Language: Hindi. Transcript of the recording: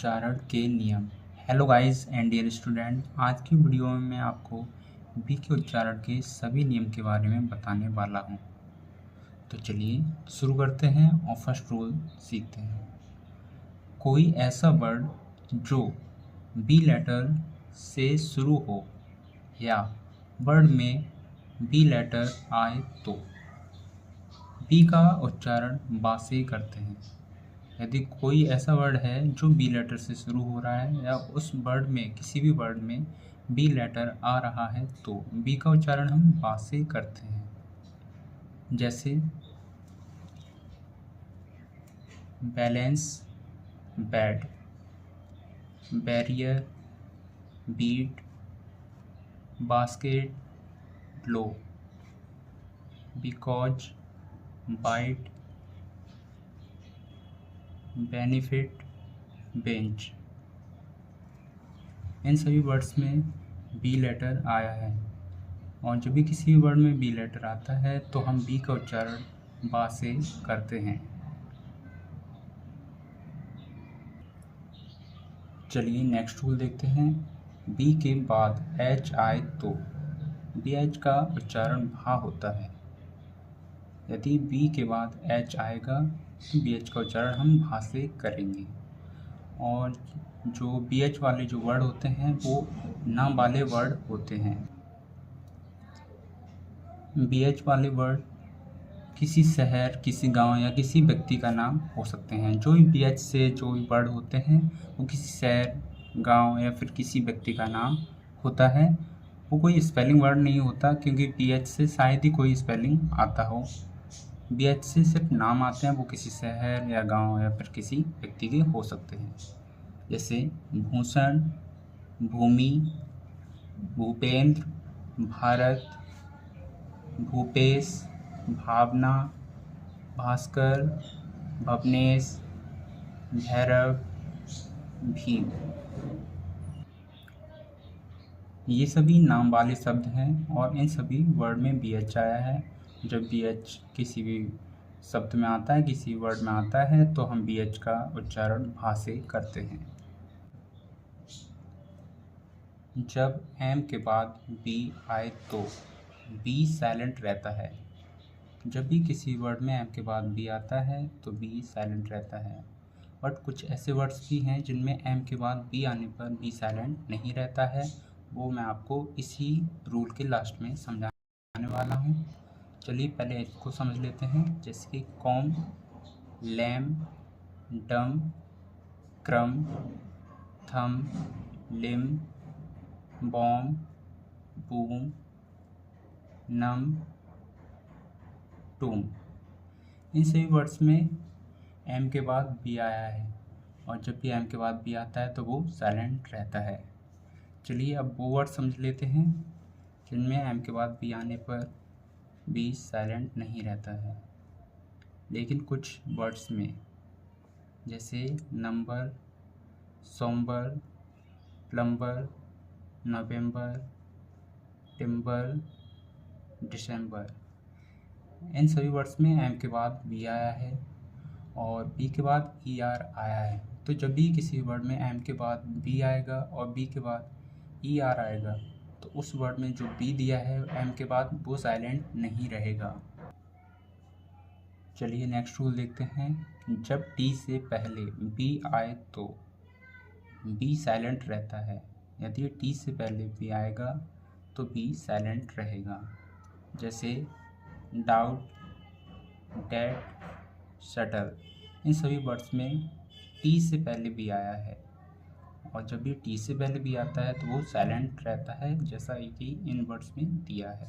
उच्चारण के नियम। Hello guys and dear student, आज की वीडियो में मैं आपको बी के उच्चारण के सभी नियम के बारे में बताने वाला हूं। तो चलिए शुरू करते हैं और फर्स्ट रूल सीखते हैं। कोई ऐसा वर्ड जो बी लेटर से शुरू हो या वर्ड में बी लेटर आए तो बी का उच्चारण बा से करते हैं। यदि कोई ऐसा वर्ड है जो बी लेटर से शुरू हो रहा है या उस वर्ड में किसी भी वर्ड में बी लेटर आ रहा है तो बी का उच्चारण हम बा से करते हैं। जैसे balance, bad, barrier, beat, basket, blow, because, bite, benefit, bench. इन सभी वर्ड्स में बी लेटर आया है और जब भी किसी भी वर्ड में बी लेटर आता है तो हम बी का उच्चारण बा से करते हैं। चलिए नेक्स्ट रूल देखते हैं। बी के बाद एच आए तो बी एच का उच्चारण भा होता है। यदि बी के बाद एच आएगा तो बी एच का उच्चारण हम भा से करेंगे। और जो बी एच वाले जो वर्ड होते हैं वो नाम वाले वर्ड होते हैं। बी एच वाले वर्ड किसी शहर, किसी गांव या किसी व्यक्ति का नाम हो सकते हैं। जो भी बी एच से जो भी वर्ड होते हैं वो किसी शहर, गांव या फिर किसी व्यक्ति का नाम होता है। वो कोई स्पेलिंग वर्ड नहीं होता क्योंकि बी एच से शायद ही कोई स्पेलिंग आता हो। बी एच से सिर्फ नाम आते हैं, वो किसी शहर या गांव या फिर किसी व्यक्ति के हो सकते हैं। जैसे भूषण, भूमि, भूपेंद्र, भारत, भूपेश, भावना, भास्कर, भवनेश, भैरव, भीम। ये सभी नाम वाले शब्द हैं और इन सभी वर्ड में बी एच आया है। जब बी एच किसी भी शब्द में आता है, किसी वर्ड में आता है तो हम बी एच का उच्चारण भा से करते हैं। जब एम के बाद बी आए तो बी साइलेंट रहता है। जब भी किसी वर्ड में एम के बाद बी आता है तो बी साइलेंट रहता है। बट कुछ ऐसे वर्ड्स भी हैं जिनमें एम के बाद बी आने पर बी साइलेंट नहीं रहता है। वो मैं आपको इसी रूल के लास्ट में समझाने वाला हूँ। चलिए पहले इसको समझ लेते हैं। जैसे कि कॉम, लैम, डम, क्रम, थम, लिम, बॉम, बूम, नम, टूम। इन सभी वर्ड्स में एम के बाद बी आया है और जब भी एम के बाद बी आता है तो वो साइलेंट रहता है। चलिए अब वो वर्ड समझ लेते हैं जिनमें एम के बाद बी आने पर बी साइलेंट नहीं रहता है। लेकिन कुछ वर्ड्स में जैसे नंबर, सोमबर, प्लम्बर, नवंबर, टिम्बर, दिसंबर। इन सभी वर्ड्स में एम के बाद बी आया है और बी के बाद ई आर आया है। तो जब भी किसी वर्ड में एम के बाद बी आएगा और बी के बाद ई आर आएगा तो उस वर्ड में जो बी दिया है एम के बाद वो साइलेंट नहीं रहेगा। चलिए नेक्स्ट रूल देखते हैं। जब टी से पहले बी आए तो बी साइलेंट रहता है। यदि टी से पहले बी आएगा तो बी साइलेंट रहेगा। जैसे डाउट, डेट, शटल। इन सभी वर्ड्स में टी से पहले बी आया है और जब भी टी से पहले बी आता है तो वो साइलेंट रहता है, जैसा कि इन वर्ड्स में दिया है।